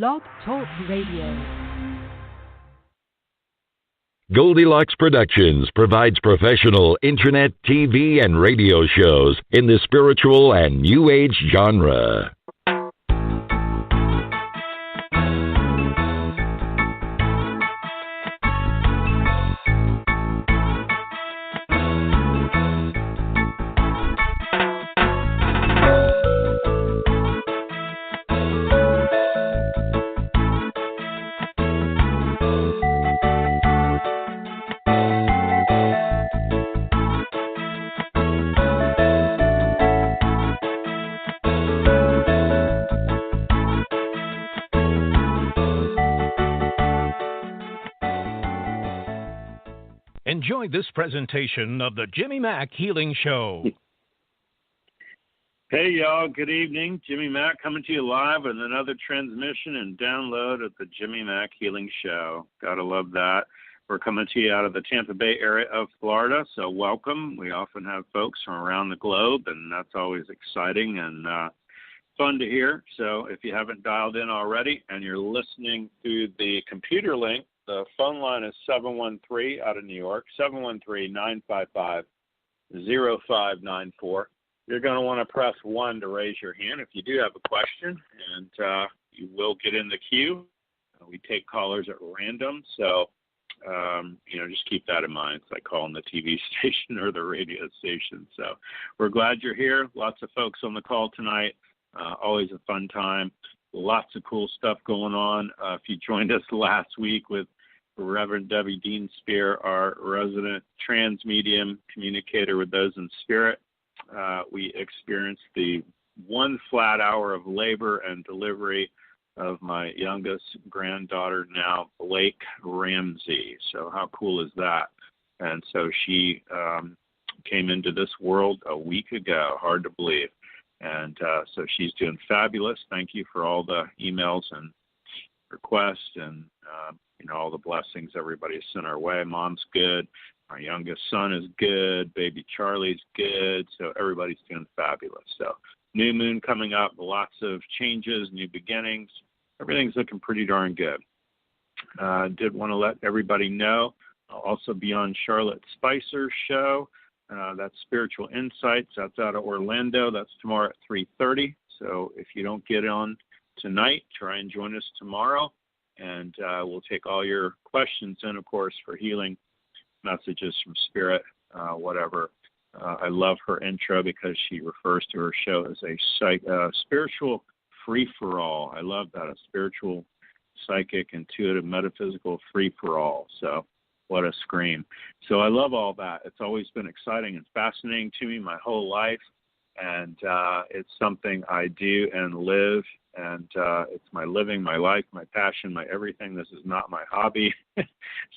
Blog Talk Radio. Goldilocks Productions provides professional internet, TV, and radio shows in the spiritual and New Age genre. Enjoy this presentation of the Jimmy Mack Healing Show. Hey, y'all. Good evening. Jimmy Mack coming to you live with another transmission and download of the Jimmy Mack Healing Show. Gotta love that. We're coming to you out of the Tampa Bay area of Florida, so welcome. We often have folks from around the globe, and that's always exciting and fun to hear. So if you haven't dialed in already and you're listening through the computer link, the phone line is 713 out of New York, 713-955-0594. You're going to want to press 1 to raise your hand if you do have a question, and you will get in the queue. We take callers at random, so, just keep that in mind. It's like calling the TV station or the radio station. So we're glad you're here. Lots of folks on the call tonight. Always a fun time. Lots of cool stuff going on. If you joined us last week with Reverend Debbie Dean Spear, our resident trans medium communicator with those in spirit, we experienced the 1 flat hour of labor and delivery of my youngest granddaughter, now Blake Ramsey. So how cool is that? And so she came into this world a week ago. Hard to believe. And so she's doing fabulous. Thank you for all the emails and requests and, all the blessings everybody has sent our way. Mom's good. Our youngest son is good. Baby Charlie's good. So everybody's doing fabulous. So new moon coming up, lots of changes, new beginnings. Everything's looking pretty darn good. Did want to let everybody know I'll also be on Charlotte Spicer's show. That's Spiritual Insights. That's out of Orlando. That's tomorrow at 3:30. So if you don't get on tonight, try and join us tomorrow. And we'll take all your questions in, of course, for healing messages from Spirit, whatever. I love her intro because she refers to her show as a spiritual free-for-all. I love that, a spiritual, psychic, intuitive, metaphysical free-for-all. So what a scream. So I love all that. It's always been exciting and fascinating to me my whole life, and it's something I do and live, and it's my living, my life, my passion, my everything. This is not my hobby.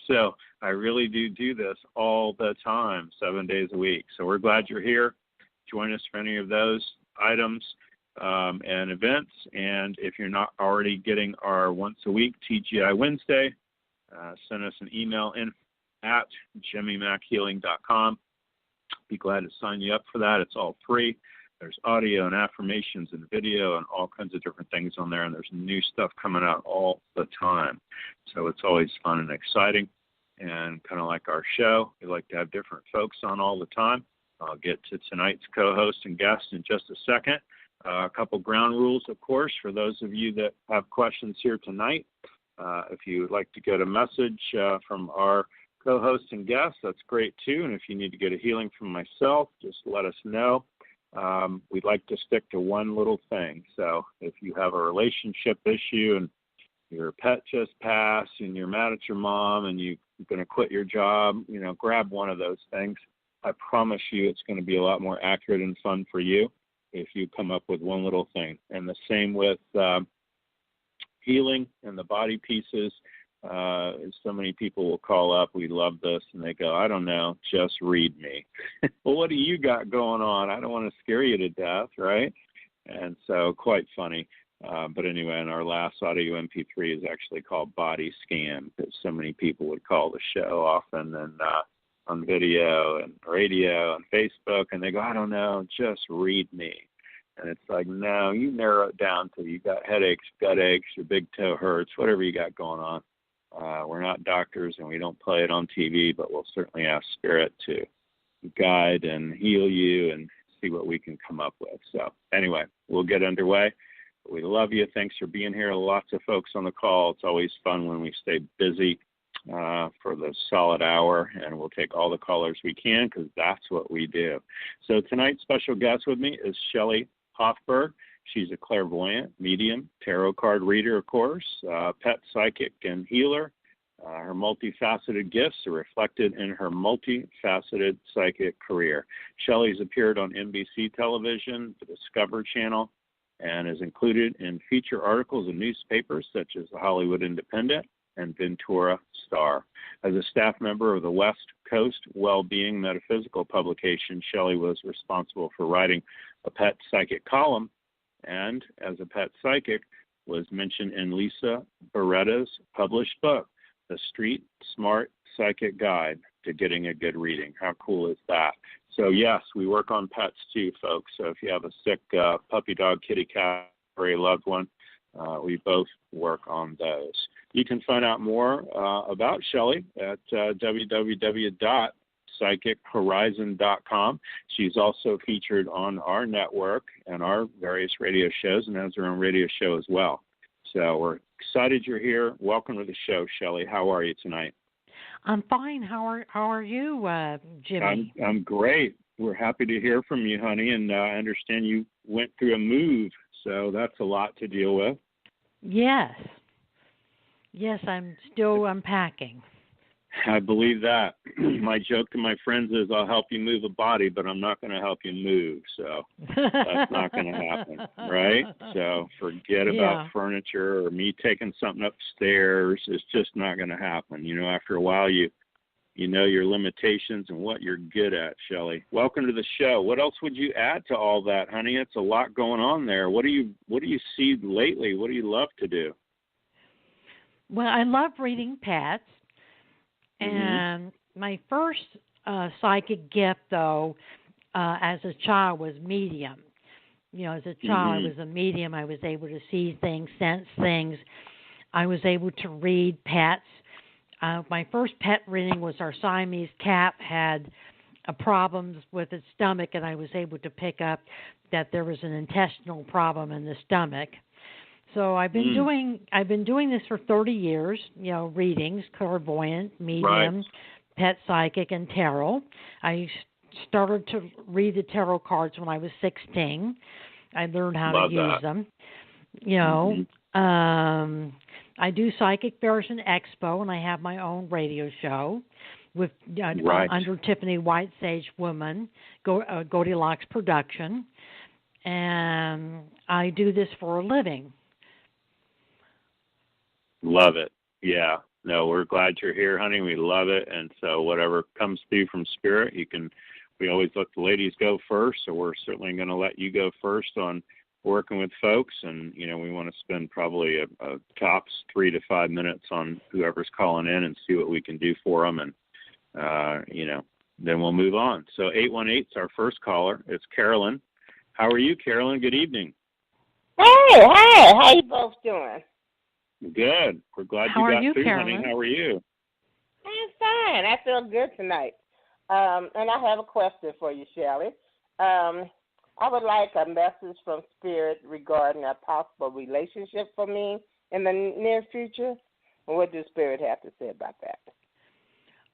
So I really do this all the time, 7 days a week. So we're glad you're here. Join us for any of those items and events. And if you're not already getting our once-a-week TGI Wednesday, send us an email in at jimmymackhealing.com. Be glad to sign you up for that. It's all free. There's audio and affirmations and video and all kinds of different things on there, and there's new stuff coming out all the time. So it's always fun and exciting, and kind of like our show, we like to have different folks on all the time. I'll get to tonight's co-host and guest in just a second. A couple ground rules, of course, for those of you that have questions here tonight. If you would like to get a message from our co-host and guest, that's great too. And if you need to get a healing from myself, just let us know. We'd like to stick to one little thing. So if you have a relationship issue and your pet just passed and you're mad at your mom and you're going to quit your job, grab one of those things. I promise you it's going to be a lot more accurate and fun for you if you come up with one little thing. And the same with healing and the body pieces. So many people will call up, we love this, and they go, I don't know, just read me. Well, what do you got going on? I don't want to scare you to death, right? And so quite funny. But anyway, and our last audio MP3 is actually called Body Scan, because so many people would call the show often and on video and radio and Facebook, and they go, I don't know, just read me. And it's like, no, you narrow it down to you got headaches, gut aches, your big toe hurts, whatever you got going on. We're not doctors and we don't play it on TV, but we'll certainly ask Spirit to guide and heal you and see what we can come up with. So anyway, we'll get underway. We love you. Thanks for being here. Lots of folks on the call. It's always fun when we stay busy for the solid hour, and we'll take all the callers we can because that's what we do. So tonight's special guest with me is Shelley Hofberg. She's a clairvoyant, medium, tarot card reader, of course, pet psychic and healer. Her multifaceted gifts are reflected in her multifaceted psychic career. Shelley's appeared on NBC television, the Discovery Channel, and is included in feature articles in newspapers such as the Hollywood Independent and Ventura Star. As a staff member of the West Coast Wellbeing Metaphysical publication, Shelley was responsible for writing a pet psychic column, and as a pet psychic, was mentioned in Lisa Barretta's published book, The Street Smart Psychic Guide to Getting a Good Reading. How cool is that? So yes, we work on pets too, folks. So if you have a sick puppy, dog, kitty, cat, or a loved one, we both work on those. You can find out more about Shelley at www.psychichorizon.com. She's also featured on our network and our various radio shows and has her own radio show as well. So we're excited you're here. Welcome to the show, Shelley. How are you tonight? I'm fine. How are you, Jimmy? I'm great. We're happy to hear from you, honey, and I understand you went through a move, so that's a lot to deal with. Yes, I'm still unpacking. I believe that. My joke to my friends is I'll help you move a body, but I'm not going to help you move. So that's not going to happen, right? So forget about furniture or me taking something upstairs. It's just not going to happen. You know, after a while, you know your limitations and what you're good at, Shelley. Welcome to the show. What else would you add to all that, honey? It's a lot going on there. What do you see lately? What do you love to do? Well, I love reading pets. And my first psychic gift, though, as a child was medium. You know, as a child, I was a medium. I was able to see things, sense things. I was able to read pets. My first pet reading was our Siamese cat had problems with its stomach, and I was able to pick up that there was an intestinal problem in the stomach. So I've been doing this for 30 years, you know, readings, clairvoyant, medium, pet psychic, and tarot. I started to read the tarot cards when I was 16. I learned how to use them. You know, I do Psychic Fairs and Expo, and I have my own radio show with under Tiffany White Sage Woman, Goldilocks Production, and I do this for a living. Love it. Yeah. No, we're glad you're here, honey. We love it. And so whatever comes through from Spirit, we always let the ladies go first. So we're certainly going to let you go first on working with folks. And, you know, we want to spend probably a tops 3 to 5 minutes on whoever's calling in and see what we can do for them. And, you know, then we'll move on. So 818 is our first caller. It's Carolyn. How are you, Carolyn? Good evening. Hey, how you both doing? Good. We're glad you got through, honey. How are you? I'm fine. I feel good tonight. And I have a question for you, Shelley. I would like a message from Spirit regarding a possible relationship for me in the near future. What does Spirit have to say about that?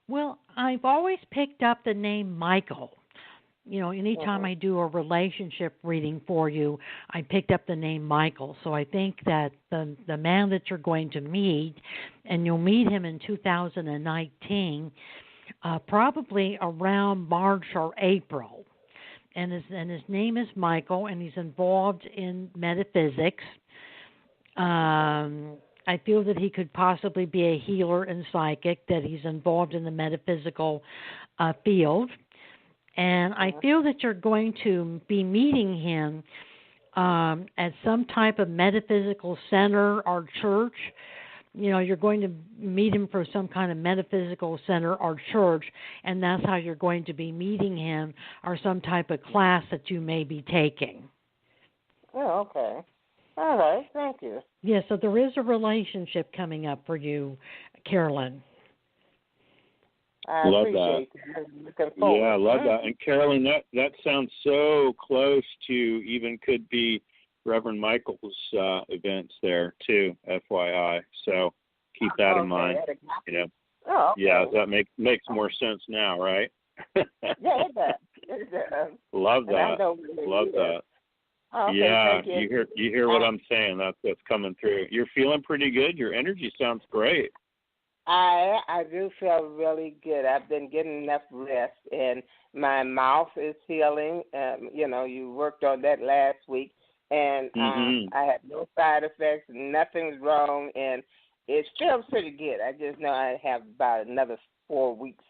Well, I've always picked up the name Michael. You know, anytime I do a relationship reading for you, I picked up the name Michael. So I think that the man that you're going to meet, and you'll meet him in 2019, probably around March or April. And his name is Michael, and he's involved in metaphysics. I feel that he could possibly be a healer and psychic, that he's involved in the metaphysical field. And I feel that you're going to be meeting him at some type of metaphysical center or church. You know, you're going to meet him for some kind of metaphysical center or church, and that's how you're going to be meeting him, or some type of class that you may be taking. Oh, okay. All right. Thank you. Yeah, so there is a relationship coming up for you, Carolyn. I Love appreciate that. you. Looking forward. Yeah, I love that. And Carolyn, that sounds so close to even could be Reverend Michael's events there too, FYI. So keep that in mind. You know. Oh, okay. Yeah, that makes more sense now, right? Yeah, it does. It does. Love that. Love that. Oh, okay, yeah, thank you. you hear what I'm saying? That's what's coming through. You're feeling pretty good. Your energy sounds great. I do feel really good. I've been getting enough rest, and my mouth is healing. You worked on that last week, and I had no side effects. Nothing's wrong, and it feels pretty good. I just know I have about another 4 weeks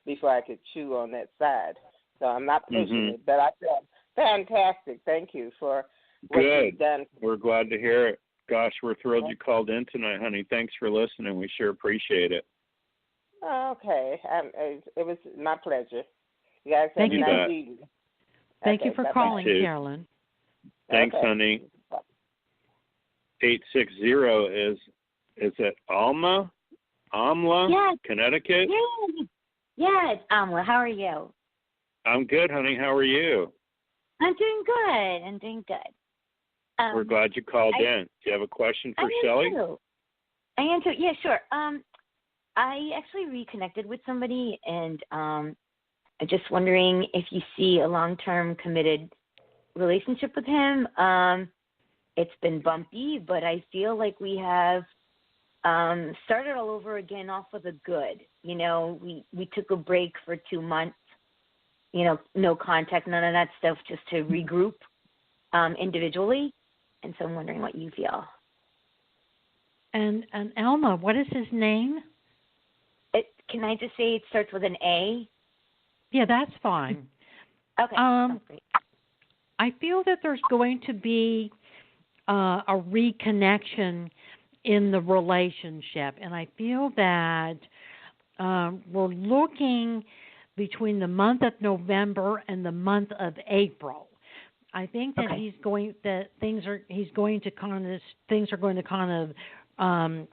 before I could chew on that side. So I'm not pushing it, but I feel fantastic. Thank you for what you've done. We're glad to hear it. Gosh, we're thrilled you called in tonight, honey. Thanks for listening. We sure appreciate it. Okay. It was my pleasure. You guys have a nice evening. Thank you for calling, Carolyn. Thanks, honey. 860 is it Amla, yes. Connecticut? Yeah, it's Amla. How are you? I'm good, honey. How are you? I'm doing good. We're glad you called in. Do you have a question for Shelley? I am too. Yeah, sure. I actually reconnected with somebody, and I'm just wondering if you see a long-term committed relationship with him. It's been bumpy, but I feel like we have started all over again off of the good. You know, we took a break for 2 months. You know, no contact, none of that stuff, just to regroup individually. And so I'm wondering what you feel. And Alma, what is his name? Can I just say it starts with an A? Yeah, that's fine. Okay. Sounds great. I feel that there's going to be a reconnection in the relationship, and I feel that we're looking between the month of November and the month of April. I think that things are going to kind of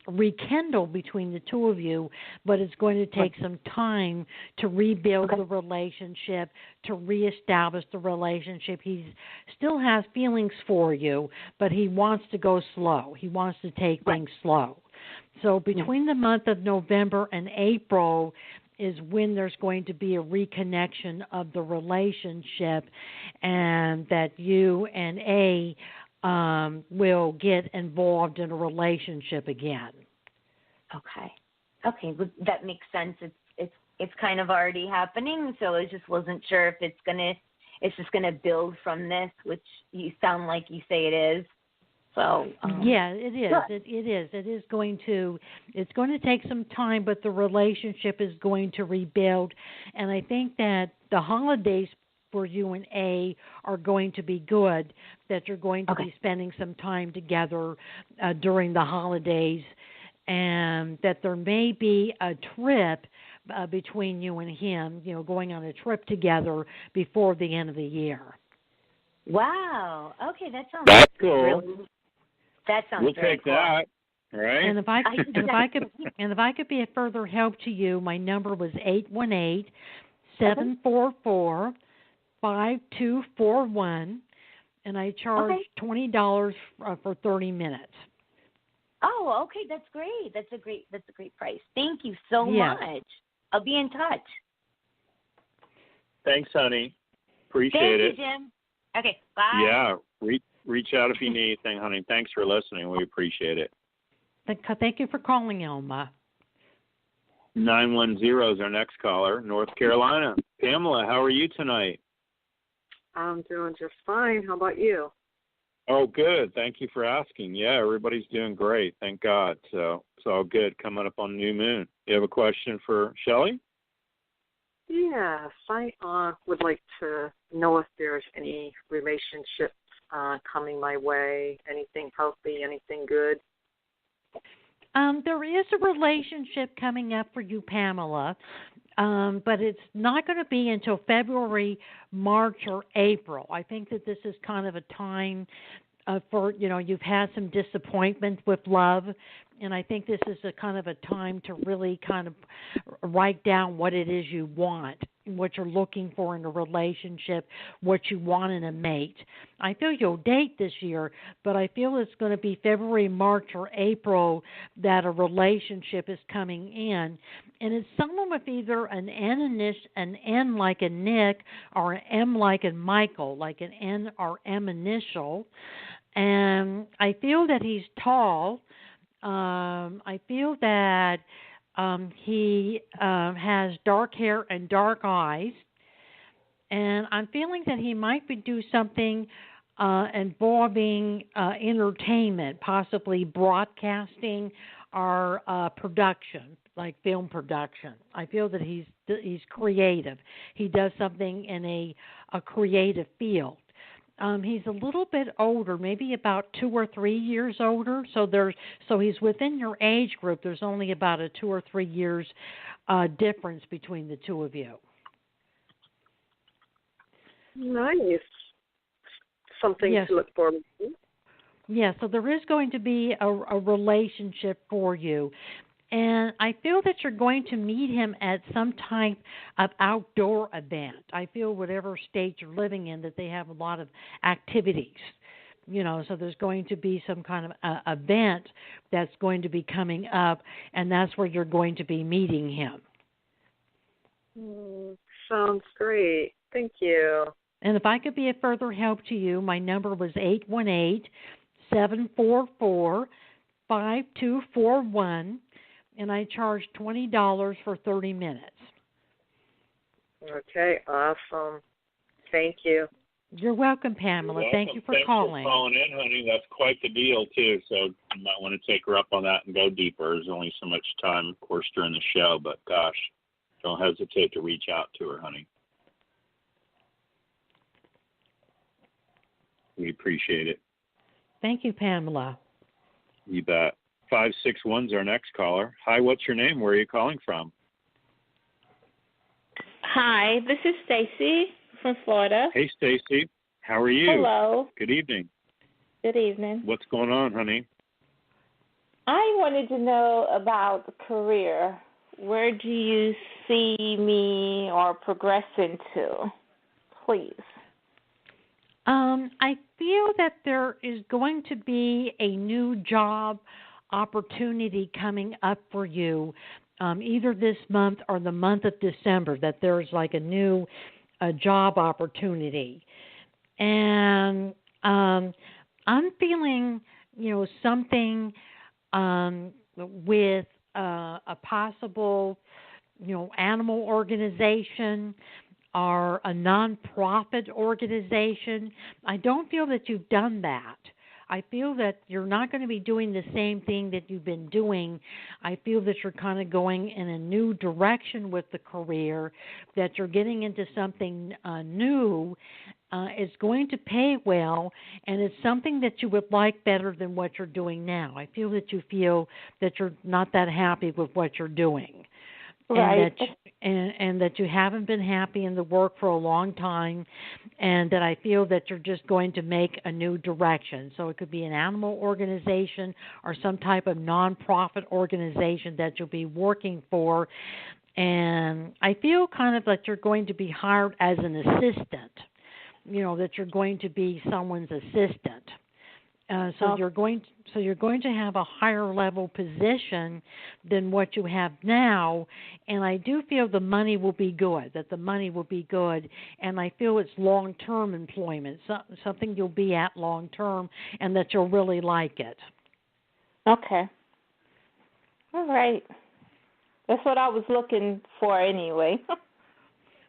rekindle between the two of you, but it's going to take some time to rebuild the relationship, to reestablish the relationship. He still has feelings for you, but he wants to go slow. He wants to take things slow. So between the month of November and April is when there's going to be a reconnection of the relationship, and that you and A will get involved in a relationship again. Okay, well, that makes sense. It's kind of already happening, so I just wasn't sure if it's just gonna build from this, which you sound like you say it is. So yeah, it is. It is. It is going to. It's going to take some time, but the relationship is going to rebuild. And I think that the holidays for you and A are going to be good. That you're going to be spending some time together during the holidays, and that there may be a trip between you and him. You know, going on a trip together before the end of the year. Wow. Okay, that sounds cool. Really, that sounds we'll very take cool. that. All right. And if I could be a further help to you, my number was 818-744-5241, and I charge $20 for 30 minutes. Oh, okay, that's great. That's a great price. Thank you so much. I'll be in touch. Thanks, honey. Appreciate it. Thank you, Jim. Okay, bye. Yeah, reach out if you need anything, honey. Thanks for listening. We appreciate it. Thank you for calling, Elma. 910 is our next caller, North Carolina. Pamela, how are you tonight? I'm doing just fine. How about you? Oh, good. Thank you for asking. Yeah, everybody's doing great. Thank God. So it's all good coming up on New Moon. You have a question for Shelley? Yes, I would like to know if there's any relationships coming my way, anything healthy, anything good. There is a relationship coming up for you, Pamela, but it's not going to be until February, March, or April. I think that this is kind of a time for, you've had some disappointment with love, and I think this is a kind of a time to really kind of write down what it is you want, what you're looking for in a relationship, what you want in a mate. I feel you'll date this year, but I feel it's going to be February, March, or April that a relationship is coming in. And it's someone with either an N like a Nick, or an M like in Michael, like an N or M initial. And I feel that he's tall. I feel that he has dark hair and dark eyes. And I'm feeling that he might do something involving entertainment, possibly broadcasting or production, like film production. I feel that he's creative. He does something in a creative field. He's a little bit older, maybe about 2 or 3 years older. So he's within your age group. There's only about a 2 or 3 years difference between the two of you. Nice. Something to look forward to. Yeah, so there is going to be a relationship for you. And I feel that you're going to meet him at some type of outdoor event. I feel whatever state you're living in, that they have a lot of activities. So there's going to be some kind of event that's going to be coming up, and that's where you're going to be meeting him. Sounds great. Thank you. And if I could be of further help to you, my number was 818-744-5241. And I charge $20 for 30 minutes. Okay, awesome. Thank you. You're welcome, Pamela. Thank you for calling. Thanks for calling in, honey. That's quite the deal, too. So you might want to take her up on that and go deeper. There's only so much time, of course, during the show. But, gosh, don't hesitate to reach out to her, honey. We appreciate it. Thank you, Pamela. You bet. 561's our next caller. Hi, what's your name? Where are you calling from? Hi, this is Stacy from Florida. Hey, Stacy. How are you? Hello. Good evening. Good evening. What's going on, honey? I wanted to know about the career. Where do you see me or progressing to? Please. I feel that there is going to be a new job opportunity coming up for you, either this month or the month of December, that there's like a new job opportunity. And I'm feeling, something with a possible, animal organization or a nonprofit organization. I don't feel that you've done that. I feel that you're not going to be doing the same thing that you've been doing. I feel that you're kind of going in a new direction with the career, that you're getting into something new. It's going to pay well, and it's something that you would like better than what you're doing now. I feel that you're not that happy with what you're doing. Right. And that you haven't been happy in the work for a long time, and that I feel that you're just going to make a new direction. So it could be an animal organization or some type of nonprofit organization that you'll be working for. And I feel kind of that you're going to be hired as an assistant, that you're going to be someone's assistant. So you're going to have a higher level position than what you have now, and I do feel the money will be good. And I feel it's long-term employment, something you'll be at long-term, and that you'll really like it. Okay. All right. That's what I was looking for anyway.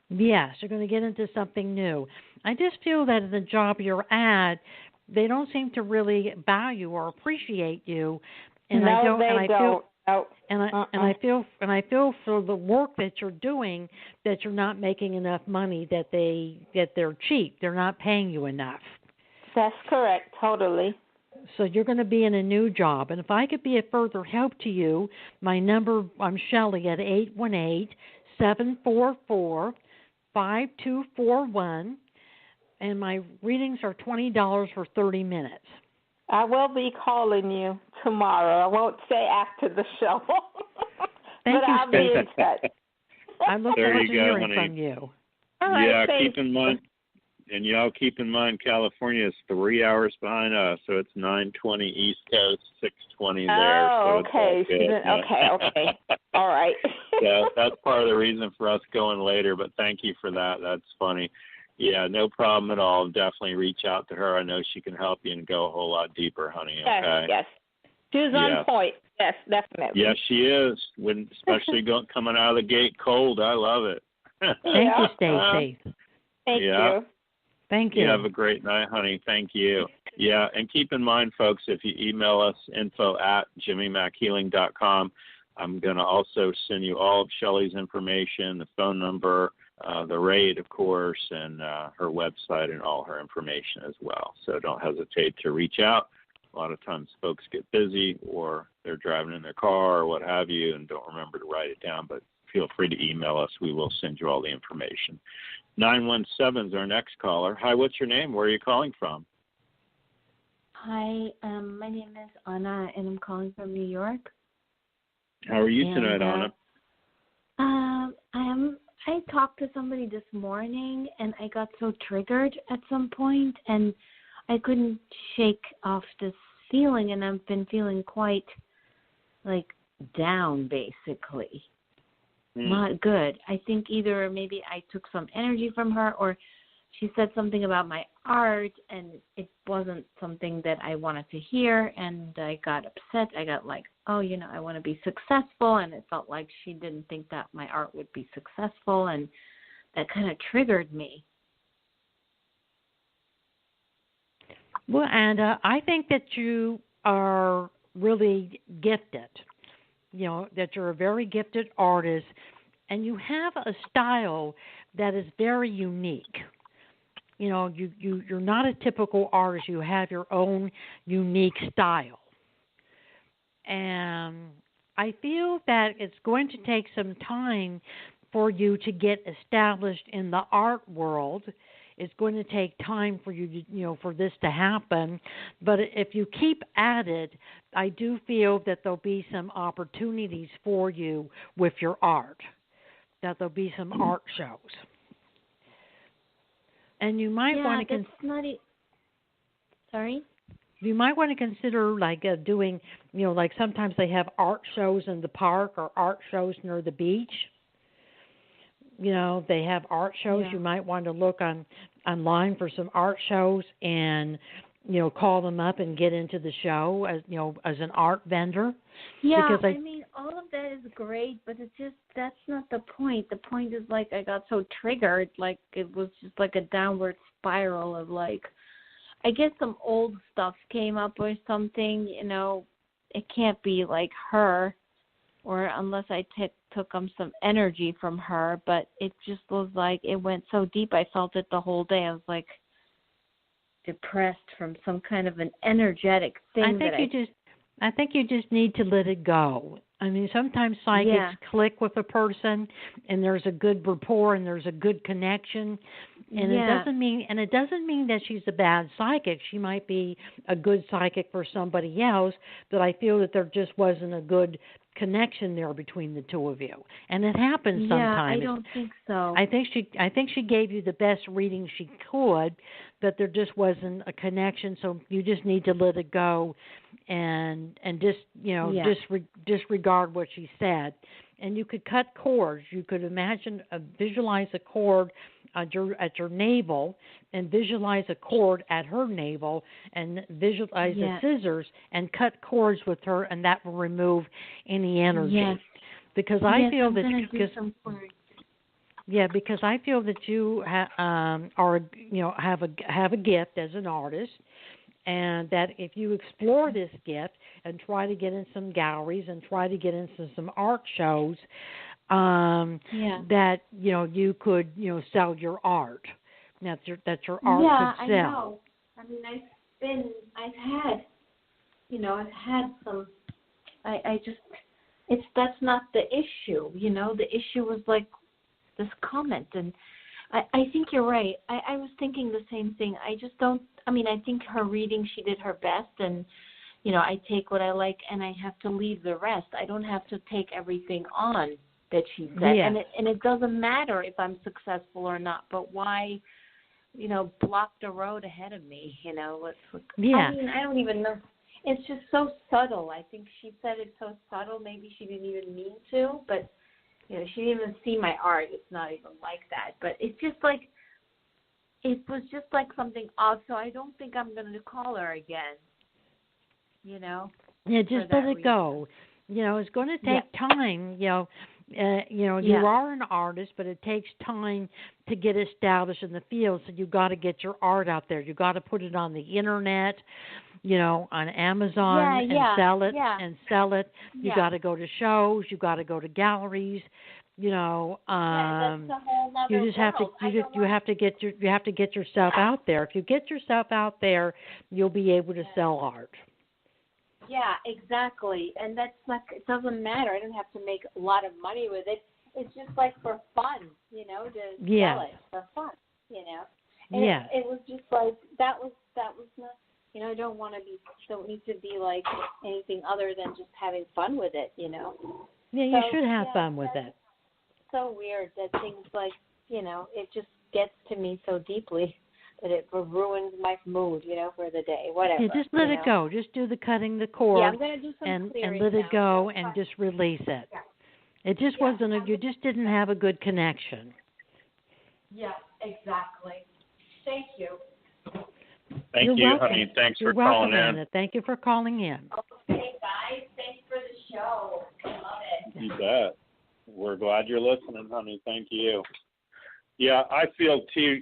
Yes, you're going to get into something new. I just feel that in the job you're at, they don't seem to really value or appreciate you, and no, I don't. They and I don't. feel, and I feel for the work that you're doing that you're not making enough money. That they're cheap. They're not paying you enough. That's correct. Totally. So you're going to be in a new job, and if I could be of further help to you, my number, I'm Shelley at 818-744-5241. And my readings are $20 for 30 minutes. I will be calling you tomorrow. I won't say after the show, but I'll be in touch. I look forward to hearing from you. All right, yeah, keep in mind, and y'all keep in mind, California is 3 hours behind us, so it's 9:20 East Coast, 6:20 there. Oh, so okay. Okay. All right. Yeah, that's part of the reason for us going later, but thank you for that. That's funny. Yeah, no problem at all. Definitely reach out to her. I know she can help you and go a whole lot deeper, honey. Okay? Yes. She's on point. Yes, definitely. Yes, she is. Especially coming out of the gate cold. I love it. Thank you, Stacy. Thank you. Thank you. You have a great night, honey. Thank you. Yeah, and keep in mind, folks, if you email us, info@jimmymackhealing.com, I'm going to also send you all of Shelley's information, the phone number, the rate, of course, and her website and all her information as well. So don't hesitate to reach out. A lot of times folks get busy or they're driving in their car or what have you and don't remember to write it down, but feel free to email us. We will send you all the information. 917 is our next caller. Hi, what's your name? Where are you calling from? Hi, my name is Anna, and I'm calling from New York. How are you tonight, Anna? I talked to somebody this morning, and I got so triggered at some point, and I couldn't shake off this feeling, and I've been feeling quite, down, basically. Not good. I think either maybe I took some energy from her, or she said something about my art, and it wasn't something that I wanted to hear, and I got upset. I got I want to be successful, and it felt like she didn't think that my art would be successful, and that kind of triggered me. Well, and I think that you are really gifted, that you're a very gifted artist, and you have a style that is very unique. You're not a typical artist. You have your own unique style. And I feel that it's going to take some time for you to get established in the art world. It's going to take time for you to, for this to happen. But if you keep at it, I do feel that there'll be some opportunities for you with your art, that there'll be some art shows. And you might want to Sorry? You might want to consider doing, sometimes they have art shows in the park or art shows near the beach. They have art shows. Yeah. You might want to look online for some art shows and, call them up and get into the show as an art vendor. Yeah, all of that is great, but it's just, that's not the point. The point is, I got so triggered, it was just like a downward spiral of, I guess some old stuff came up or something, it can't be like her, or unless I took some energy from her, but it just was it went so deep. I felt it the whole day. I was depressed from some kind of an energetic thing. I think you just need to let it go. Sometimes psychics click with a person, and there's a good rapport and there's a good connection, and it doesn't mean that she's a bad psychic. She might be a good psychic for somebody else, but I feel that there just wasn't a good connection there between the two of you, and it happens sometimes. I don't think so. I think she gave you the best reading she could, but there just wasn't a connection. So you just need to let it go, and just disregard what she said. And you could cut cords. You could visualize a cord at your navel, and visualize a cord at her navel, and visualize the scissors and cut cords with her, and that will remove any energy. Yes. Because I feel that because I feel that you have a gift as an artist, and that if you explore this gift and try to get in some galleries and try to get into some art shows, that you could sell your art. That your art could sell. Yeah, I know. I've had some. That's not the issue. The issue was this comment, and I think you're right. I was thinking the same thing. I just don't, I mean, I think her reading, she did her best, and, you know, I take what I like and I have to leave the rest. I don't have to take everything on that she said. Yeah. And it doesn't matter if I'm successful or not, but why, you know, block the road ahead of me, you know? Yeah. I mean, I don't even know. It's just so subtle. I think she said it so subtle. Maybe she didn't even mean to, but, you know, she didn't even see my art. It's not even like that. But it's just like, it was just like something off, so I don't think I'm going to call her again, you know? Yeah, just let it go. You know, it's going to take time, you know. You are an artist, but it takes time to get established in the field. So you've got to get your art out there. You've got to put it on the internet, you know, on Amazon and sell it. And sell it. You got to go to shows. You got to go to galleries. You know, that's a whole other you just have to. You have to get yourself out there. If you get yourself out there, you'll be able to sell art. Yeah, exactly. And that's not, it doesn't matter. I don't have to make a lot of money with it. It's just like for fun, you know, to sell it for fun, you know. And it was just like, that was not, you know, I don't need to be like anything other than just having fun with it, you know. Yeah, you should have fun with it. So weird that things like, you know, it just gets to me so deeply that it ruins my mood, you know, for the day, whatever. Yeah, just let it go. Just do the cutting the cord. Yeah, I'm going to do some clearing and let it now. go and just release it. Yeah. It just wasn't, you just didn't have a good connection. Yeah, exactly. Thank you. Thank you, honey. Thanks for calling in. Anna. Thank you for calling in. Okay, guys. Thanks for the show. I love it. You bet. We're glad you're listening, honey. Thank you. Yeah, I feel too,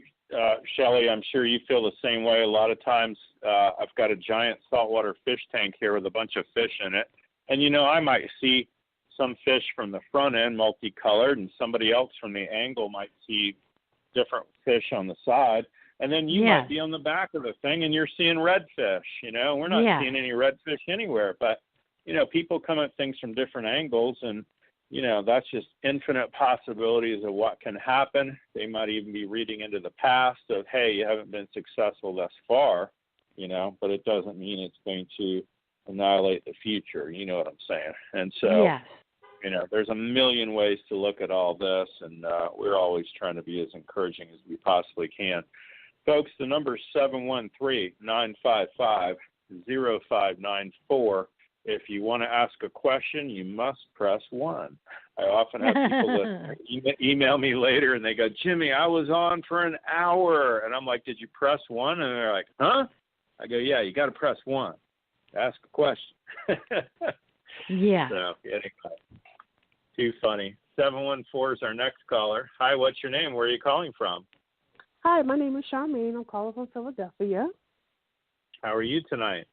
Shelley, I'm sure you feel the same way. A lot of times I've got a giant saltwater fish tank here with a bunch of fish in it. And, you know, I might see some fish from the front end multicolored, and somebody else from the angle might see different fish on the side. And then you might be on the back of the thing and you're seeing redfish. You know, we're not seeing any redfish anywhere. But, you know, people come at things from different angles, and, you know, that's just infinite possibilities of what can happen. They might even be reading into the past of, hey, you haven't been successful thus far, you know, but it doesn't mean it's going to annihilate the future. You know what I'm saying? And so, you know, there's a million ways to look at all this, and we're always trying to be as encouraging as we possibly can. Folks, the number is 713-955-0594. If you want to ask a question, you must press 1. I often have people that email me later, and they go, Jimmy, I was on for an hour. And I'm like, did you press 1? And they're like, huh? I go, yeah, you got to press 1. Ask a question. Yeah. So, anyway, too funny. 714 is our next caller. Hi, what's your name? Where are you calling from? Hi, my name is Charmaine. I'm calling from Philadelphia. How are you tonight?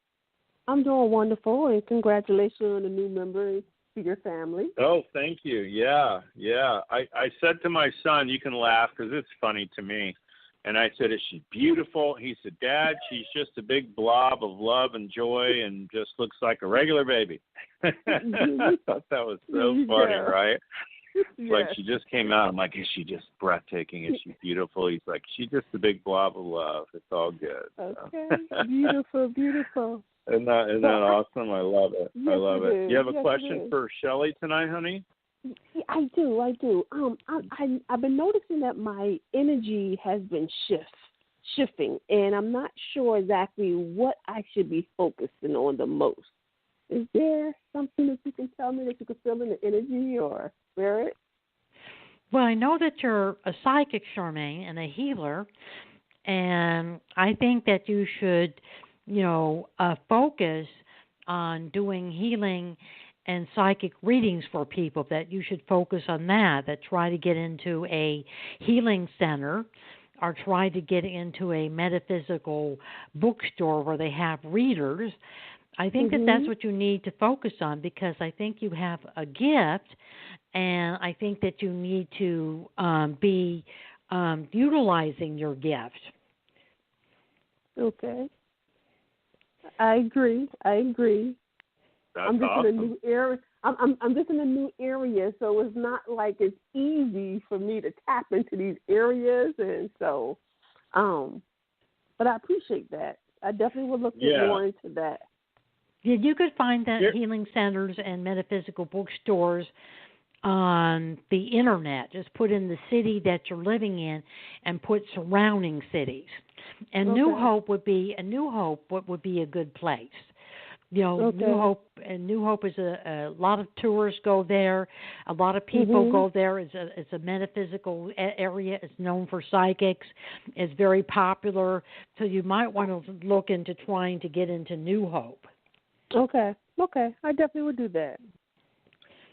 I'm doing wonderful, and congratulations on the new member to your family. Oh, thank you. Yeah. I said to my son, you can laugh because it's funny to me. And I said, is she beautiful? He said, Dad, she's just a big blob of love and joy and just looks like a regular baby. I thought that was so funny, right? Like she just came out. I'm like, is she just breathtaking? Is she beautiful? He's like, she's just a big blob of love. It's all good. Okay, beautiful. Isn't that awesome? I love it. Yes, I love it. You have a yes, question for Shelley tonight, honey? Yeah, I do. I've been noticing that my energy has been shifting, and I'm not sure exactly what I should be focusing on the most. Is there something that you can tell me that you can feel in the energy or spirit? Well, I know that you're a psychic, Charmaine, and a healer, and I think that you should, focus on doing healing and psychic readings for people, that you should focus on that try to get into a healing center or try to get into a metaphysical bookstore where they have readers. I think that that's what you need to focus on, because I think you have a gift, and I think that you need to be utilizing your gift. Okay. I agree. That's I'm just awesome. in a new area. I'm just in a new area, so it's not like it's easy for me to tap into these areas, and so, but I appreciate that. I definitely will look more into that. Yeah, you could find that healing centers and metaphysical bookstores on the internet. Just put in the city that you're living in and put surrounding cities. And New Hope would be a good place. You know, New Hope is a lot of tourists go there. A lot of people go there. It's a metaphysical area. It's known for psychics. It's very popular. So you might want to look into trying to get into New Hope. Okay. I definitely would do that.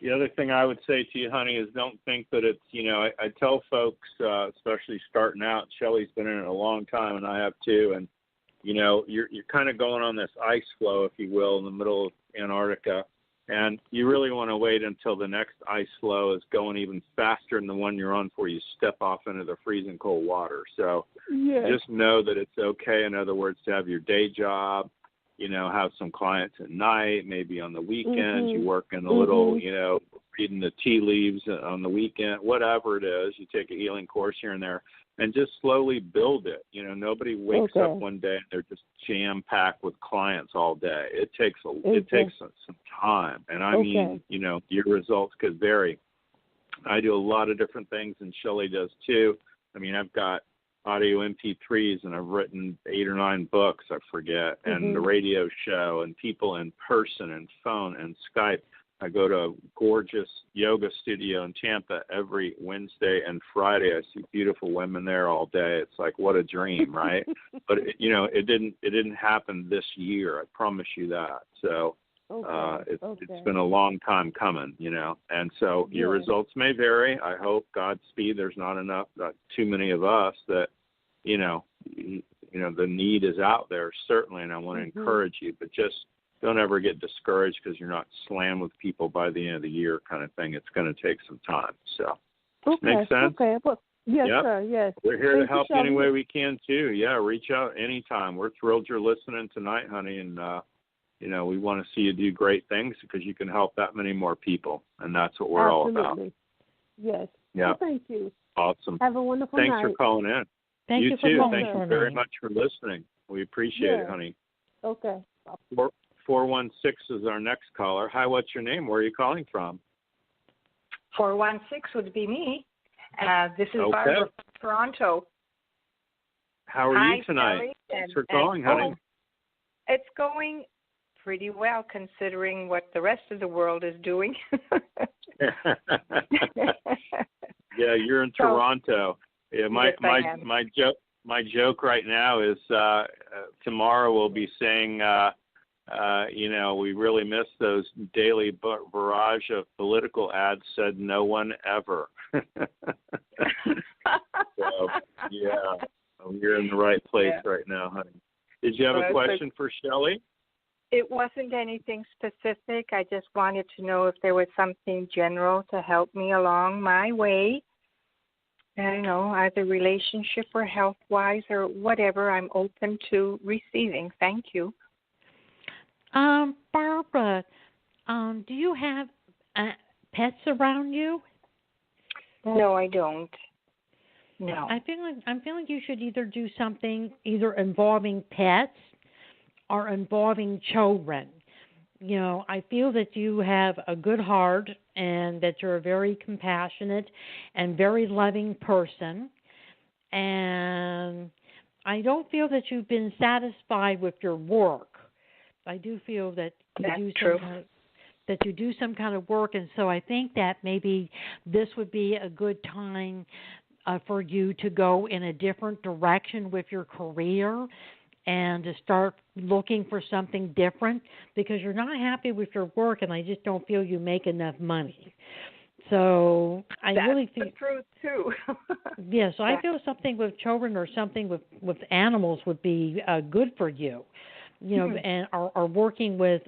The other thing I would say to you, honey, is don't think that it's, you know, I tell folks, especially starting out, Shelley's been in it a long time, and I have too, and, you know, you're kind of going on this ice flow, if you will, in the middle of Antarctica, and you really want to wait until the next ice flow is going even faster than the one you're on before you step off into the freezing cold water. So just know that it's okay, in other words, to have your day job, you know, have some clients at night, maybe on the weekends, you work in a little, you know, reading the tea leaves on the weekend, whatever it is, you take a healing course here and there, and just slowly build it. You know, nobody wakes up one day and they're just jam-packed with clients all day. It takes some time. And I mean, you know, your results could vary. I do a lot of different things, and Shelley does too. I mean, I've got audio MP3s, and I've written 8 or 9 books, I forget, and the radio show, and people in person, and phone, and Skype. I go to a gorgeous yoga studio in Tampa every Wednesday and Friday. I see beautiful women there all day. It's like, what a dream, right? But you know, it didn't happen this year. I promise you that. So it's been a long time coming, you know. And so your results may vary. I hope, Godspeed, there's not too many of us that, you know, the need is out there, certainly, and I want to encourage you, but just don't ever get discouraged because you're not slammed with people by the end of the year kind of thing. It's going to take some time. So, makes sense? Okay. Well, yes, sir. Yes. We're here to help any way we can, too. Yeah, reach out anytime. We're thrilled you're listening tonight, honey, and, you know, we want to see you do great things because you can help that many more people, and that's what we're all about. Yes. Yeah. Well, thank you. Awesome. Have a wonderful night. Thanks for calling in. Thank you too. For Thank you very much for listening. We appreciate it, honey. Okay. 416 is our next caller. Hi, what's your name? Where are you calling from? 416 would be me. This is Barbara from Toronto. How are you tonight? Shelley, Thanks for calling, honey. It's going pretty well considering what the rest of the world is doing. Yeah, you're in Toronto. Yeah, my joke right now is tomorrow we'll be saying, you know, we really miss those daily barrage of political ads. Said no one ever. So yeah, you're in the right place right now, honey. Did you have a question for Shelley? It wasn't anything specific. I just wanted to know if there was something general to help me along my way. I don't know, either relationship or health-wise or whatever. I'm open to receiving. Thank you. Barbara, do you have pets around you? No, I don't. No. I feel like you should either do something either involving pets or involving children. You know, I feel that you have a good heart and that you're a very compassionate and very loving person. And I don't feel that you've been satisfied with your work. I do feel that you do some kind of work, and so I think that maybe this would be a good time for you to go in a different direction with your career and to start looking for something different because you're not happy with your work, and I just don't feel you make enough money. So I really feel the truth too. Yeah, so I feel something with children or something with animals would be good for you. You know, and are working with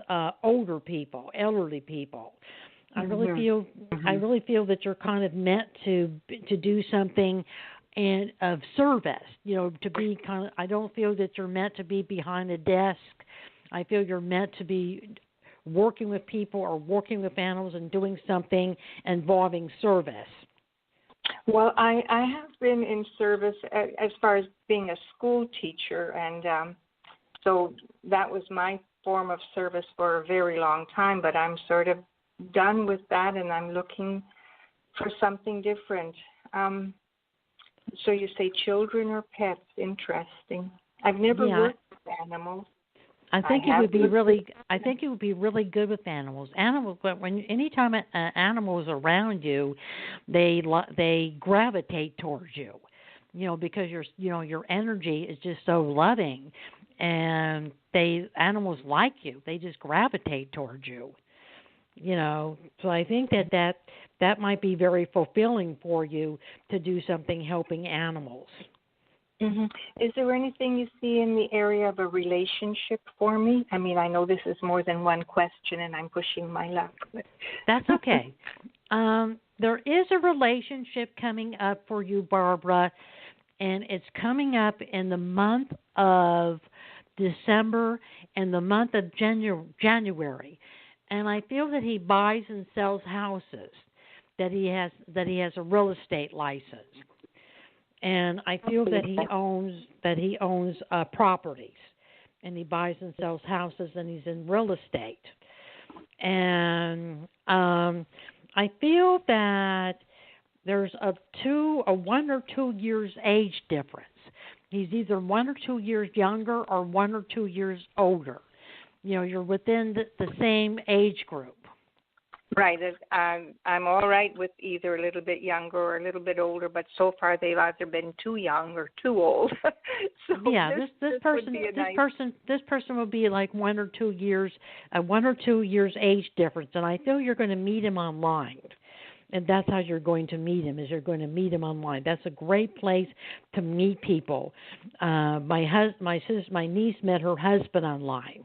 older people, elderly people. I really feel that you're kind of meant to do something and of service. You know, to be I don't feel that you're meant to be behind a desk. I feel you're meant to be working with people or working with animals and doing something involving service? Well, I have been in service as far as being a school teacher, and so that was my form of service for a very long time, but I'm sort of done with that, and I'm looking for something different. So you say children or pets? Interesting. I've never worked with animals. I think it would be really good with animals. Animals, but anytime an animal is around you, they gravitate towards you. Because your energy is just so loving, and animals like you. They just gravitate towards you. So I think that might be very fulfilling for you to do something helping animals. Mm-hmm. Is there anything you see in the area of a relationship for me? I mean, I know this is more than one question, and I'm pushing my luck. But that's okay. There is a relationship coming up for you, Barbara, and it's coming up in the month of December and the month of January. And I feel that he buys and sells houses, that he has a real estate license. And I feel that he owns properties, and he buys and sells houses, and he's in real estate. And I feel that there's a 1 or 2 years age difference. He's either 1 or 2 years younger or 1 or 2 years older. You're within the same age group. Right. I'm all right with either a little bit younger or a little bit older, but so far they've either been too young or too old. So this person will be like 1 or 2 years, 1 or 2 years age difference, and I feel you're going to meet him online. And that's how you're going to meet him, is you're going to meet him online. That's a great place to meet people. My niece met her husband online.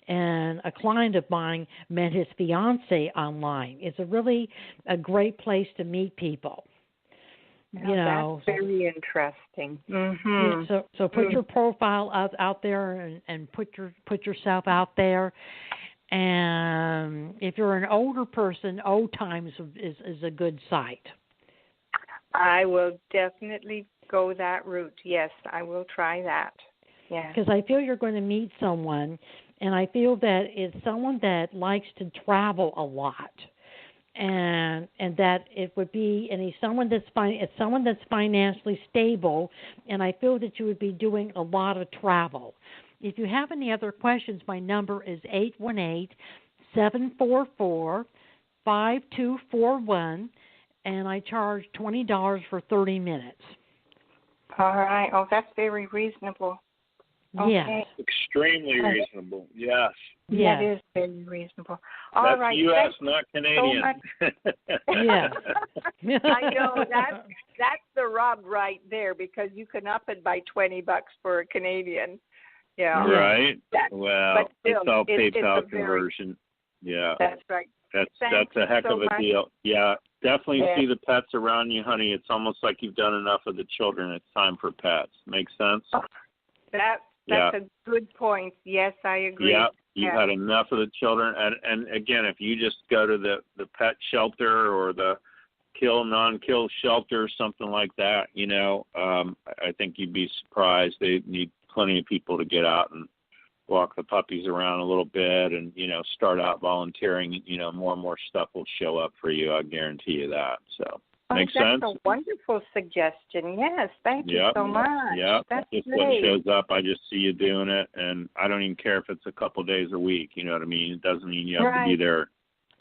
And a client of mine met his fiance online. It's a great place to meet people. That's very interesting. Mm-hmm. Yeah, so put your profile out there and put yourself out there. And if you're an older person, Old Times is a good site. I will definitely go that route. Yes, I will try that. Yeah. Because I feel you're going to meet someone. And I feel that it's someone that likes to travel a lot, and that it would be, and it's someone that's financially stable, and I feel that you would be doing a lot of travel. If you have any other questions, my number is 818-744-5241, and I charge $20 for 30 minutes. All right. Oh, that's very reasonable. Okay. Yes. Extremely reasonable. Yes. That is very reasonable. All That's right. U.S., not Canadian. Yes. I know that's the rub right there, because you can up it by $20 for a Canadian. Yeah. Right. Well, it's all PayPal conversion. Yeah. That's right. That's a heck of a deal. Yeah. Definitely see the pets around you, honey. It's almost like you've done enough of the children. It's time for pets. Makes sense? Oh, that's a good point. Yes, I agree. Yeah, you've had enough of the children. And again, if you just go to the pet shelter or the non-kill shelter, something like that, I think you'd be surprised. They need plenty of people to get out and walk the puppies around a little bit and, start out volunteering. More and more stuff will show up for you. I guarantee you that. So. Makes sense? That's a wonderful suggestion. Yes, thank you so much. Yeah, that's just great. what shows up. I just see you doing it, and I don't even care if it's a couple of days a week. You know what I mean? It doesn't mean you have to be there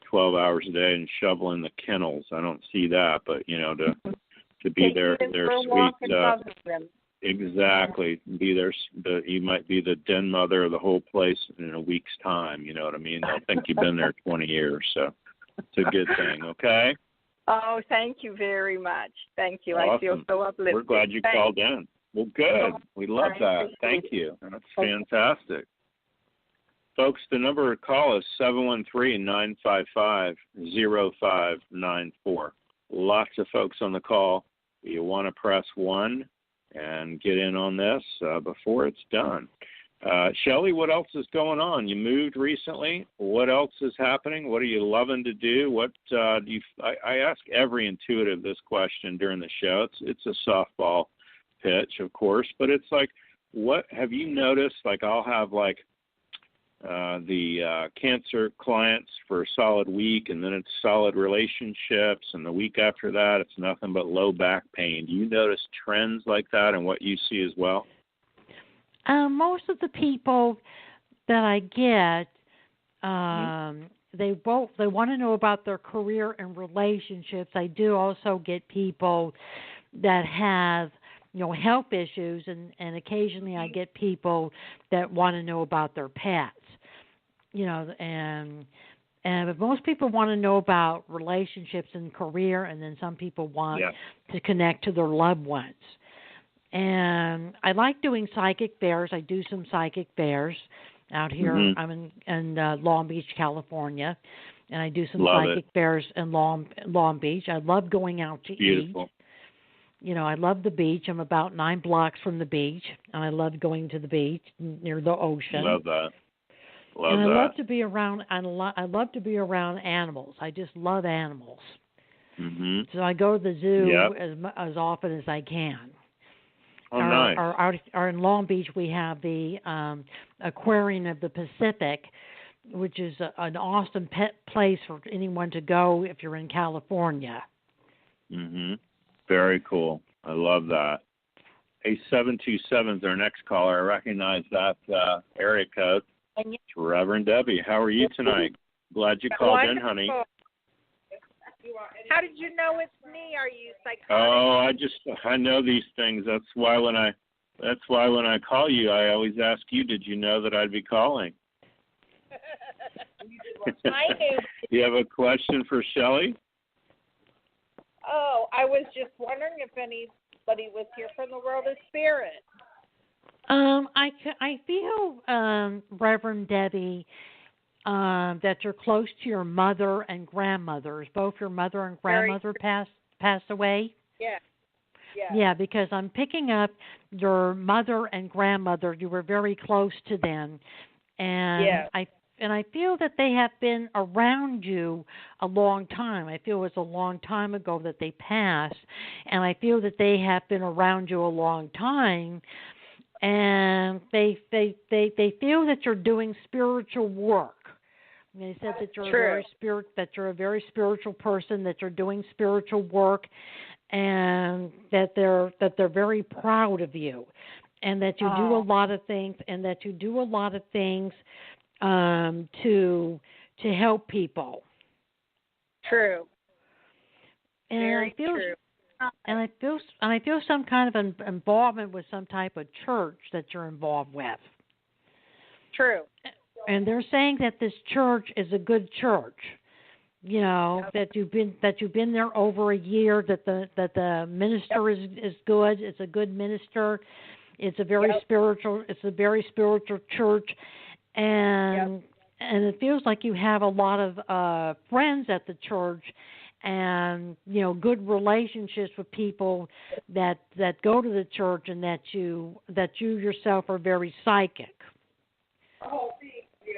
12 hours a day and shoveling the kennels. I don't see that, but to be there, they're sweet. Exactly. Be there. You might be the den mother of the whole place in a week's time. You know what I mean? They'll think you've been there 20 years, so it's a good thing. Okay. Oh, thank you very much. Thank you. Awesome. I feel so uplifted. We're glad you called in. Well, good. We love that. Thank you. That's fantastic. Folks, the number to call is 713-955-0594. Lots of folks on the call. You want to press 1 and get in on this before it's done. Shelley, what else is going on? You moved recently. What else is happening? What are you loving to do? What do you? I ask every intuitive this question during the show. It's a softball pitch, of course, but it's like, what have you noticed? Like, I'll have like the cancer clients for a solid week, and then it's solid relationships, and the week after that, it's nothing but low back pain. Do you notice trends like that and what you see as well? Most of the people that I get, they want to know about their career and relationships. I do also get people that have, health issues, and occasionally I get people that want to know about their pets. But most people want to know about relationships and career, and then some people want to connect to their loved ones. And I like doing psychic fairs. I do some psychic fairs out here. I'm in Long Beach, California, and I do some psychic fairs in Long Beach. I love going out to eat. I love the beach. I'm about 9 blocks from the beach, and I love going to the beach near the ocean. Love that. I love to be around. I love to be around animals. I just love animals. So I go to the zoo as often as I can. Oh, nice. Or in Long Beach, we have the Aquarium of the Pacific, which is an awesome place for anyone to go if you're in California. Very cool. I love that. Hey, 727 is our next caller. I recognize that area code. It's Reverend Debbie. How are you tonight? Glad you called in, honey. How did you know it's me? Are you psychotic? Oh, I know these things. That's why when I call you, I always ask you, did you know that I'd be calling? I knew. You have a question for Shelley? Oh, I was just wondering if anybody was here from the world of spirit. I feel, Reverend Debbie, that you're close to your mother and grandmothers. Both your mother and grandmother passed away. Yeah, because I'm picking up your mother and grandmother. You were very close to them, and I feel that they have been around you a long time. I feel it's a long time ago that they passed, and I feel that they have been around you a long time. And they feel that you're doing spiritual work. And they said that you're a very spiritual person, that you're doing spiritual work, and that they're very proud of you, and that you do a lot of things, to help people. True. And very true. And I feel some kind of involvement with some type of church that you're involved with. True. And they're saying that this church is a good church. That you've been there over a year. That the minister is good. It's a good minister. It's a very spiritual. It's a very spiritual church, and it feels like you have a lot of friends at the church. And good relationships with people that go to the church, and that you yourself are very psychic.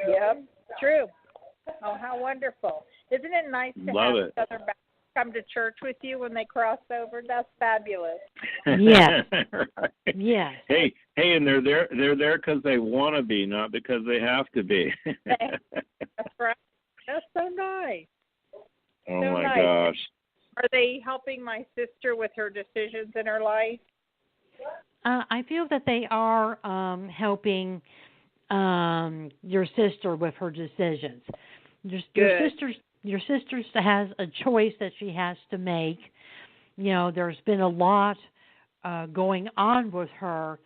Yep, true. Oh, how wonderful! Isn't it nice to have Southern Baptists come to church with you when they cross over? That's fabulous. Yes. Right. Yes. Hey, and they're there because they want to be, not because they have to be. That's right. That's so nice. Oh, so my nice. gosh. Are they helping my sister with her decisions in her life? I feel that they are helping your sister with her decisions. Your sister has a choice that she has to make. There's been a lot going on with her,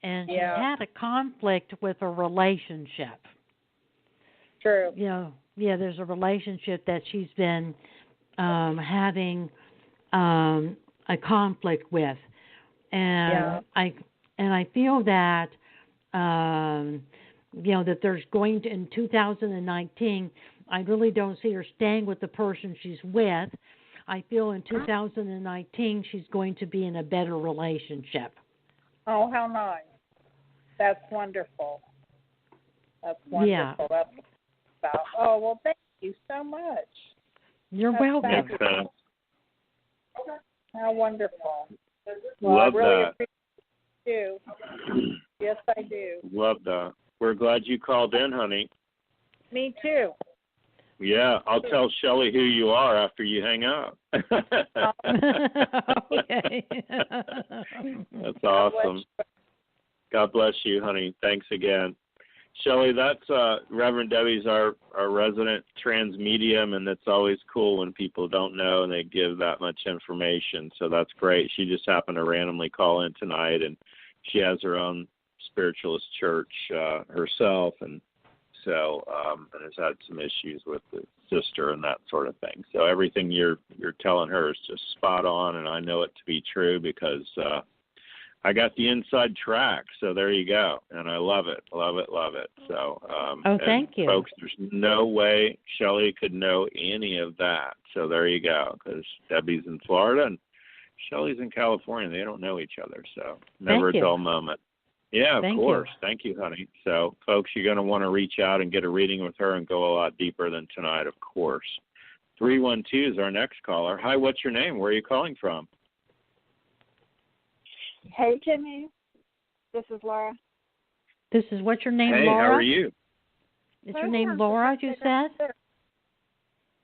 and she's had a conflict with a relationship. True. There's a relationship that she's been having a conflict with, and I feel that that there's going to, in 2019. I really don't see her staying with the person she's with. I feel in 2019 she's going to be in a better relationship. Oh, how nice! That's wonderful. That's wonderful. Yeah. That's about. Oh, well, thank you so much. You're That's welcome. fabulous. How wonderful. Well, Love I really that. appreciate you. Yes, I do. Love that. We're glad you called in, honey. Me too. Yeah, I'll tell Shelley who you are after you hang up. Okay. That's awesome. God bless you, honey. Thanks again. Shelley, that's Reverend Debbie's our resident trans medium, and it's always cool when people don't know and they give that much information. So that's great. She just happened to randomly call in tonight, and she has her own spiritualist church herself, and so and has had some issues with the sister and that sort of thing. So everything you're telling her is just spot on, and I know it to be true because I got the inside track. So there you go, and I love it. So thank you, folks. There's no way Shelley could know any of that. So there you go, because Debbie's in Florida and Shelley's in California. They don't know each other, so never a dull moment. Yeah, of course. Thank you, honey. So, folks, you're going to want to reach out and get a reading with her and go a lot deeper than tonight, of course. 312 is our next caller. Hi, what's your name? Where are you calling from? Hey, Jimmy. This is Laura. This is, what's your name, hey, Laura? How are you? Is your name Laura, you said?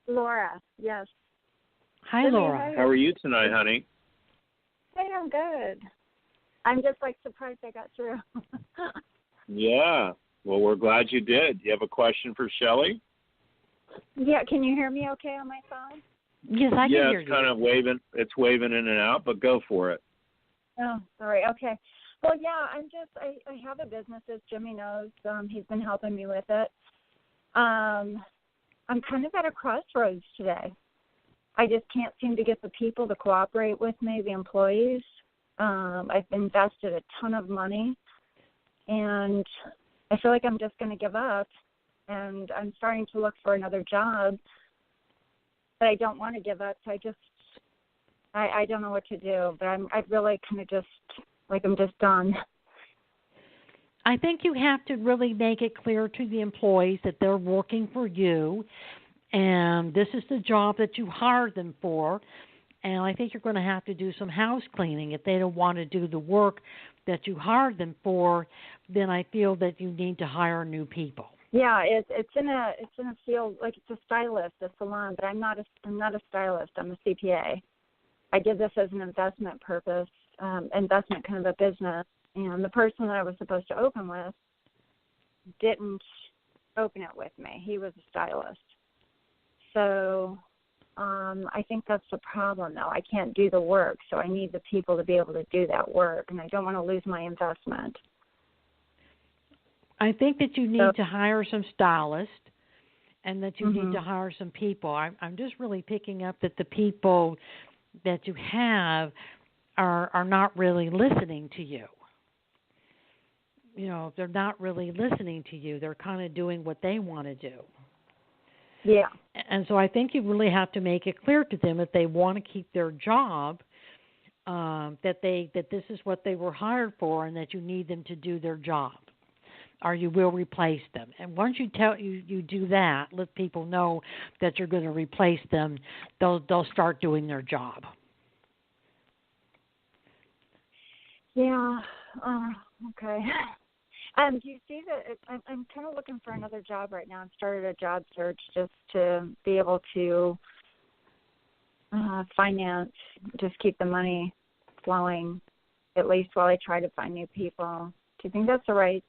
Laura, yes. Hi, Laura. How are you tonight, honey? Hey, I'm good. I'm just surprised I got through. Yeah. Well, we're glad you did. You have a question for Shelley? Yeah, can you hear me okay on my phone? Yes, I can hear you. Yeah, it's kind of waving. It's waving in and out, but go for it. Oh, sorry. Okay. Well, yeah, I have a business, as Jimmy knows. He's been helping me with it. I'm kind of at a crossroads today. I just can't seem to get the people to cooperate with me, the employees. I've invested a ton of money, and I feel like I'm just going to give up, and I'm starting to look for another job, but I don't want to give up, so I don't know what to do, but I really kind of just, I'm just done. I think you have to really make it clear to the employees that they're working for you, and this is the job that you hired them for. And I think you're going to have to do some house cleaning. If they don't want to do the work that you hired them for, then I feel that you need to hire new people. Yeah, it's in a field, it's a stylist, a salon, but I'm not a stylist. I'm a CPA. I did this as an investment purpose, investment kind of a business. And the person that I was supposed to open with didn't open it with me. He was a stylist. So I think that's the problem, though. I can't do the work, so I need the people to be able to do that work, and I don't want to lose my investment. I think that you need to hire some stylists and that you need to hire some people. I'm just really picking up that the people that you have are not really listening to you. You know, they're not really listening to you. They're kind of doing what they want to do. Yeah. And so I think you really have to make it clear to them if they want to keep their job, that this is what they were hired for, and that you need them to do their job, or you will replace them. And once you do that, let people know that you're going to replace them, they'll start doing their job. Yeah. Okay. Do you see that I'm kind of looking for another job right now. I've started a job search just to be able to finance, just keep the money flowing, at least while I try to find new people. Do you think that's the right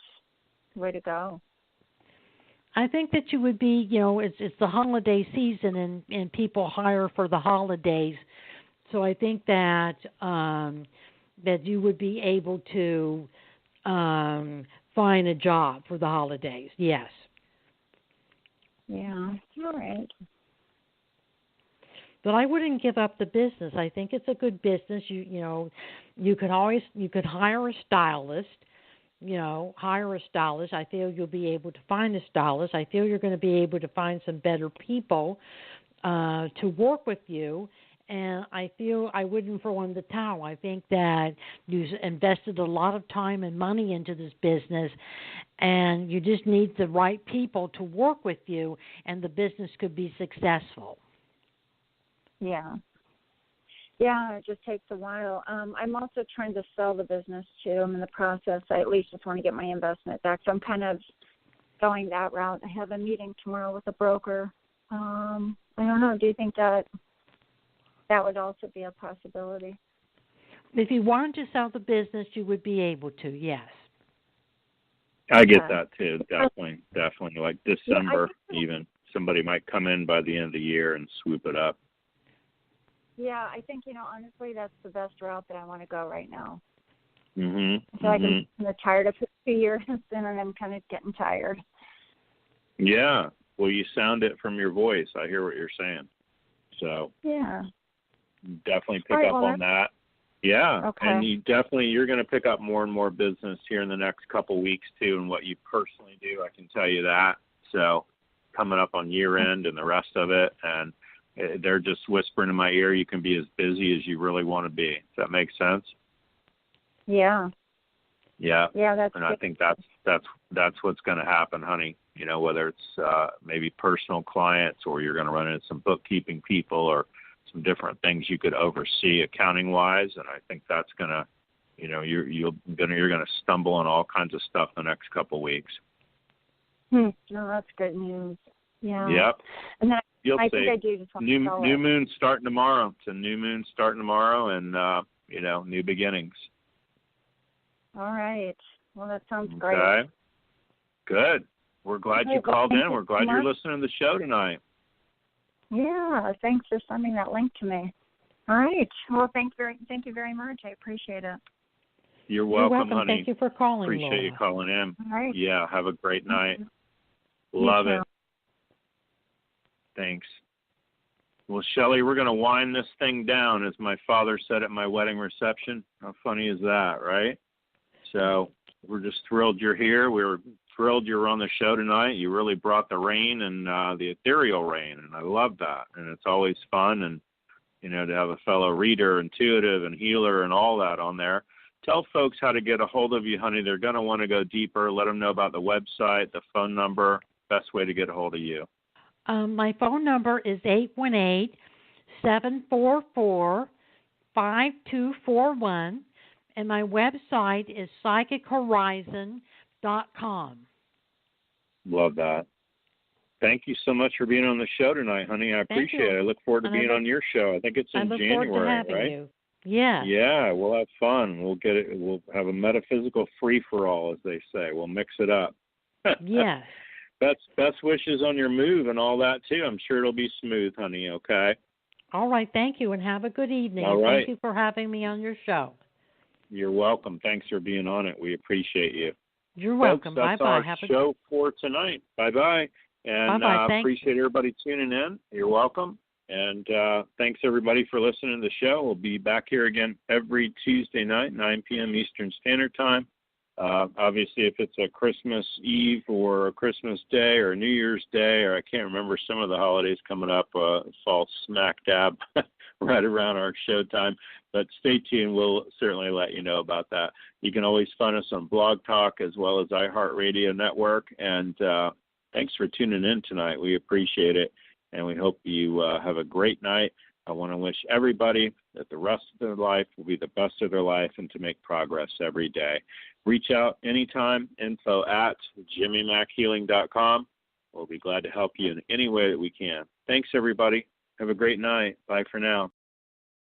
way to go? I think that you would be, it's the holiday season and people hire for the holidays. So I think that that you would be able to find a job for the holidays. Yes. Yeah. All right. But I wouldn't give up the business. I think it's a good business. You could hire a stylist. Hire a stylist. I feel you'll be able to find a stylist. I feel you're going to be able to find some better people to work with you, And I feel I wouldn't throw in the towel. I think that you invested a lot of time and money into this business, and you just need the right people to work with you, and the business could be successful. Yeah. Yeah, it just takes a while. I'm also trying to sell the business, too. I'm in the process. I at least just want to get my investment back. So I'm kind of going that route. I have a meeting tomorrow with a broker. I don't know. Do you think that would also be a possibility? If you wanted to sell the business, you would be able to, yes. I get that too, definitely. Like December, even somebody might come in by the end of the year and swoop it up. Yeah, I think, honestly, that's the best route that I want to go right now. Mm-hmm. So I'm kind of tired of 2 years, and I'm kind of getting tired. Yeah. Well, you sound it from your voice. I hear what you're saying. So yeah, definitely pick up on that. Yeah. Okay. And you're going to pick up more and more business here in the next couple weeks too, and what you personally do, I can tell you that. So coming up on year end and the rest of it, and they're just whispering in my ear, you can be as busy as you really want to be. Does that make sense? Yeah. Yeah. Yeah, that's and good. I think that's what's going to happen, honey. Whether it's maybe personal clients, or you're going to run into some bookkeeping people, or some different things you could oversee accounting wise. And I think that's going to, you're going to stumble on all kinds of stuff the next couple of weeks. No, that's good news. Yeah. Yep. And then You'll I see. think I do just want new to moon starting tomorrow. It's a new moon starting tomorrow, and new beginnings. All right. Well, that sounds great. Okay. Good. We're glad you called in. We're glad you're listening to the show tonight. Yeah. Thanks for sending that link to me. All right. Well, thank you very much. I appreciate it. You're welcome, honey. Thank you for calling, Appreciate Laura. you calling in. All right. Yeah. Have a great night. You Love too. it. Thanks. Well, Shelley, we're going to wind this thing down, as my father said at my wedding reception. How funny is that, right? So we're just thrilled you're here. We're thrilled you're on the show tonight. You really brought the rain and the ethereal rain, and I love that. And it's always fun, and to have a fellow reader, intuitive, and healer, and all that on there. Tell folks how to get a hold of you, honey. They're going to want to go deeper. Let them know about the website, the phone number, best way to get a hold of you. My phone number is 818-744-5241, and my website is psychichorizon.com. Love that. Thank you so much for being on the show tonight, honey. I appreciate it. I look forward to being on your show. I think it's in January, right? You. Yeah. Yeah, we'll have fun. We'll get it. We'll have a metaphysical free-for-all, as they say. We'll mix it up. Yes. Best wishes on your move and all that, too. I'm sure it'll be smooth, honey, okay? All right. Thank you, and have a good evening. All right. Thank you for having me on your show. You're welcome. Thanks for being on it. We appreciate you. You're welcome. Folks, that's Bye-bye. our show for tonight. Bye-bye. And Bye-bye. Appreciate everybody tuning in. You're welcome. And thanks, everybody, for listening to the show. We'll be back here again every Tuesday night, 9 p.m. Eastern Standard Time. Obviously, if it's a Christmas Eve or a Christmas Day or a New Year's Day, or I can't remember some of the holidays coming up, fall smack dab right around our show time. But stay tuned. We'll certainly let you know about that. You can always find us on Blog Talk as well as iHeartRadio Network. And thanks for tuning in tonight. We appreciate it. And we hope you have a great night. I want to wish everybody that the rest of their life will be the best of their life and to make progress every day. Reach out anytime, info@jimmymackhealing.com. We'll be glad to help you in any way that we can. Thanks, everybody. Have a great night. Bye for now.